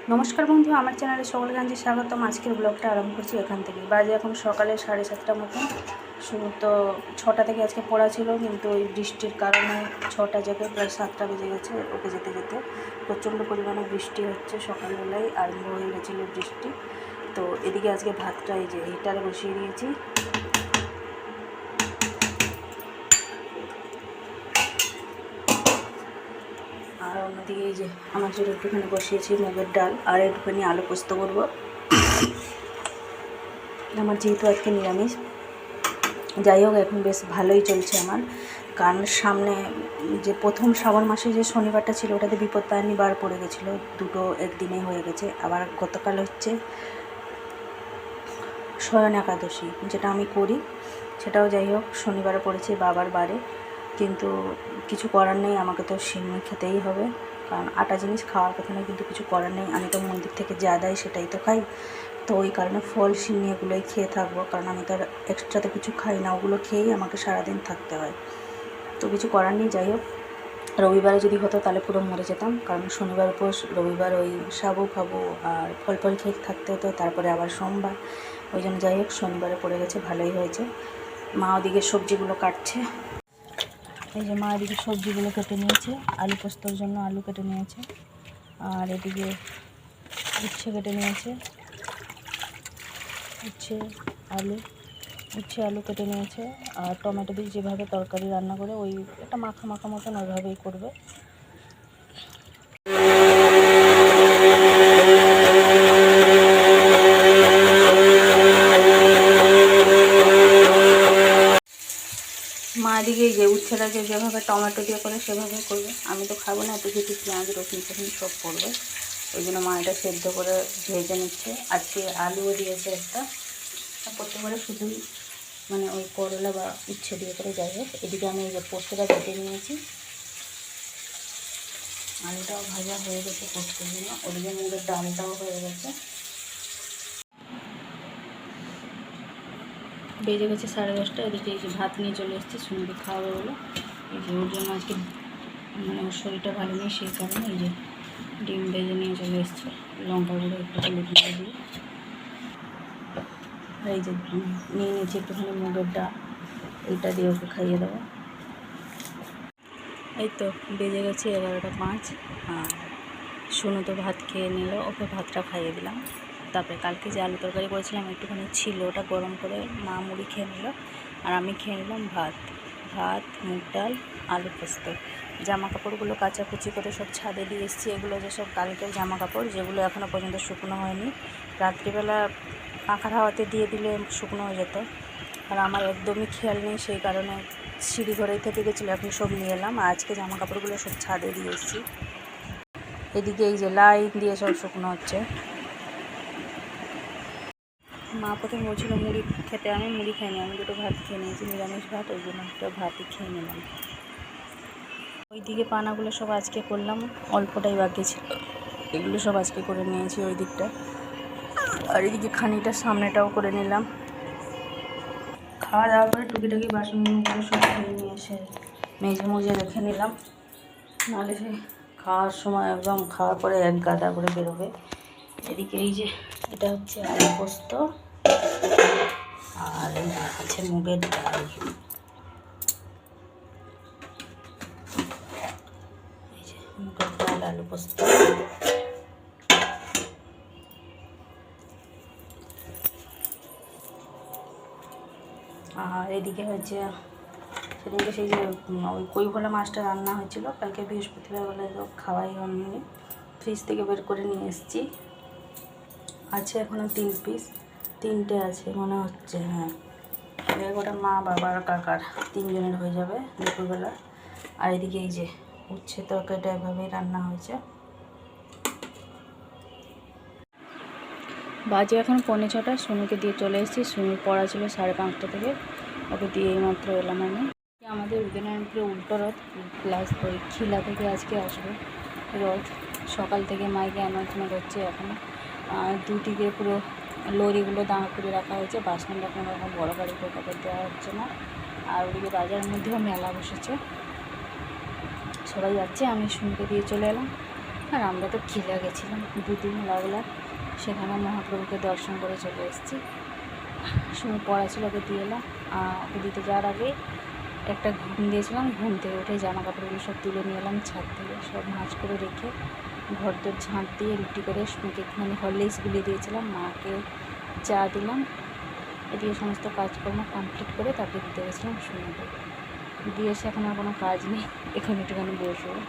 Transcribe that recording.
নমস্কার বন্ধু, আমার চ্যানেলে সকলকে জানাচ্ছি স্বাগতম। আজকের ব্লগটা আরম্ভ করছি এখান থেকে। বাজে এখন সকালে 7:30 মতন। তো 6টা থেকে আজকে পড়া ছিল, কিন্তু ওই বৃষ্টির কারণে 6টা জায়গায় প্রায় 7টা বেজে গেছে। ওকে যেতে যেতে প্রচণ্ড পরিমাণে বৃষ্টি হচ্ছে, সকালবেলায় আরম্ভ হয়ে গেছিলো বৃষ্টি। তো এদিকে আজকে ভাতটা এই যে হিটারে বসিয়ে দিয়েছি। আর অন্যদিকে এই যে আমার জন্য একটুখানি বসিয়েছি মুগের ডাল, আর একটুখানি আলু পোস্ত করবো। আমার যেহেতু আজকে নিরামিষ, যাই হোক এখন বেশ ভালোই চলছে আমার। কারণ সামনে যে প্রথম শ্রাবণ মাসে যে শনিবারটা ছিল, ওটাতে বিপত্তারিণী বার পড়ে গেছিলো, দুটো একদিনে হয়ে গেছে। আবার গতকাল হচ্ছে শয়ন একাদশী, যেটা আমি করি, সেটাও যাই হোক শনিবারে পড়েছে, বাবার বারে। কিন্তু কিছু করার নেই, আমাকে তো সিন্নি খেতেই হবে, কারণ আটা জিনিস খাওয়ার কথা নয়, কিন্তু কিছু করার নেই। আমি তো মন্দির থেকে যা দেয় সেটাই তো খাই। তো ওই কারণে ফল সিন্নি এগুলোই খেয়ে থাকবো, কারণ আমি তো আর এক্সট্রা তো কিছু খাই না, ওগুলো খেয়েই আমাকে সারাদিন থাকতে হয়। তো কিছু করার নেই। যাই হোক, রবিবারে যদি হতো তাহলে পুরো মরে যেতাম, কারণ শনিবার উপোস, রবিবার ওই সাবু খাবো আর ফল ফল খেয়ে থাকতে হতো, তারপরে আবার সোমবার। ওই জন্য যাই হোক শনিবারে পড়ে গেছে, ভালোই হয়েছে। মা ওদিকে সবজিগুলো কাটছে। এই যে মা এদিকে সবজিগুলো কেটে নিয়েছে, আলু পোস্তর জন্য আলু কেটে নিয়েছে, আর এদিকে উচ্ছে কেটে নিয়েছে, উচ্ছে আলু কেটে নিয়েছে। আর টমেটো দিয়ে যেভাবে তরকারি রান্না করে ওই একটা মাখা মাখা মতন ওইভাবেই করবে। মা এদিকে যে উচ্ছেটাকে যেভাবে টমেটো দিয়ে করে সেভাবে করবে। আমি তো খাবো না, এত কিছু পেঁয়াজ রসুন টসুন সব করবে, ওই জন্য মা এটা সেদ্ধ করে ভেজে নিচ্ছে। আজকে আলুও দিয়েছে একটা, প্রত্যেকবারে শুধুই মানে ওই করলা বা উচ্ছে দিয়ে করে। যাই হোক, এদিকে আমি এই যে পোস্তটা বেটে নিয়েছি, আলুটাও ভাজা হয়ে গেছে পোস্তের জন্য। ওদিকে আমাদের ডালটাও হয়ে গেছে। বেজে গেছে 10:30। এদিকে এই যে ভাত নিয়ে চলে এসেছি, সুন্দর খাওয়াবে বলে। এই যে ওর জন্য আজকে মানে ওর শরীরটা ভালো নেই, সেই কারণে এই যে ডিম ভেজে নিয়ে চলে এসছে, লঙ্কা গুঁড়ো একটু হলুদ গুঁড়ো দিয়ে। আর এই যে নিয়ে নিয়েছি একটুখানি মুগের ডাল, এইটা দিয়ে ওকে খাইয়ে দেবো। এই তো বেজে গেছে 11:05। আর সোনু তো ভাত খেয়ে নিল, ওকে ভাতটা খাইয়ে দিলাম। তারপরে কালকে যে আলু তরকারি করেছিলাম একটুখানি ছিল, ওটা গরম করে মা মুড়ি খেয়ে নিল, আর আমি খেয়ে নিলাম ভাত, মুগ ডাল, আলু পোস্ত। জামা কাপড়গুলো কাচাকুচি করে সব ছাদে দিয়ে এসেছি। এগুলো যেসব কালকের জামা কাপড়, যেগুলো এখনও পর্যন্ত শুকনো হয়নি, রাত্রিবেলা পাখার হাওয়াতে দিয়ে দিলে শুকনো হয়ে যেত। আর আমার একদমই খেয়াল নেই, সেই কারণে সিঁড়ি ঘরেই থেকে গেছিলো, এখন সব নিয়ে এলাম। আজকে জামা কাপড়গুলো সব ছাদে দিয়ে এসেছি। এদিকে এই যে লাইন দিয়ে সব শুকনো হচ্ছে। মা প্রথমে বলছিল মুড়ি খেতে, আমি মুড়ি খাইনি, আমি দুটো ভাত খেয়ে নিয়েছি, নিরামিষ ভাত, ওই জন্য একটা ভাতই খেয়ে নিলাম। ওইদিকে পানাগুলো সব আজকে করলাম, অল্পটাই বাকি ছিল, এগুলো সব আজকে করে নিয়েছি ওই দিকটা। আর এদিকে খানিকটা সামনেটাও করে নিলাম। খাওয়া দাওয়ার পরে টুকিটাকি বাসনগুলো সব ধুয়ে নিয়ে এসে মেজে মুজে রেখে নিলাম, নাহলে সে খাওয়ার সময় একদম খাওয়ার পরে এক গাদা করে বেরোবে। এদিকে এই যে এটা হচ্ছে আলু পোস্ত, আর আছে মুগের ডাল। এই যে মুগের ডাল, আলু পোস্ত। আর এদিকে হচ্ছে সেদিনকে সেই যে ওই কই ভোলা মাছটা রান্না হয়েছিল, কালকে বৃহস্পতিবার বলে তো খাওয়াই হয়নি, ফ্রিজ থেকে বের করে নিয়ে এসেছি। আছে এখনও 3 পিস, 3টে আছে মনে হচ্ছে, হ্যাঁ। ওটা মা, বাবা আর কাকার 3 জনের হয়ে যাবে দুপুরবেলা। আর এদিকে এই যে উচ্ছে তরকারিটা এভাবেই রান্না হয়েছে। বাজে এখন 4:45। সোনুকে দিয়ে চলে এসেছি, সোনুর পড়া ছিল 5:30 থেকে, ওকে দিয়ে এইমাত্র এলাম আমি। আমাদের উদয়নারায়ণপুরে উল্টো রথ, প্লাস ওই খিলা থেকে আজকে আসবে রথ। সকাল থেকে মাইকে অ্যানাউন্সমেন্ট হচ্ছে এখন। দুদিকে পুরো লরিগুলো দাঁড় করে রাখা হয়েছে, বাস স্ট্যান্ডে কোনো রকম বড়ো গাড়ি ঢোকাতে দেওয়া হচ্ছে না। আর ওদিকে বাজারের মধ্যেও মেলা বসেছে, সবাই যাচ্ছে, আমি সোনুকে দিয়ে চলে এলাম। আর আমরা তো খিলা গেছিলাম 2 দিন লাগলো, সেখানে মহাপ্রভুকে দর্শন করে চলে এসেছি। সময় পড়া ছিল, ওকে দিয়ে এলাম। ওকে দিতে যাওয়ার আগে একটা ঘুম দিয়েছিলাম, ঘুম থেকে উঠে জামা কাপড়গুলো সব তুলে নিয়ে এলাম ছাদ থেকে, সব ভাঁজ করে রেখে ঘর দোর ঝাঁট দিয়ে রুটি করে মেয়েকে একটুখানি হরলিক্স গুলিয়ে দিয়েছিলাম, মাকে চা দিলাম। এদিকে সমস্ত কাজকর্ম কমপ্লিট করে তারপরে দিতে গেছিলাম শুনতে। দিয়ে এসে এখন আর কোনো কাজ নেই, এখন একটুখানি বসবো।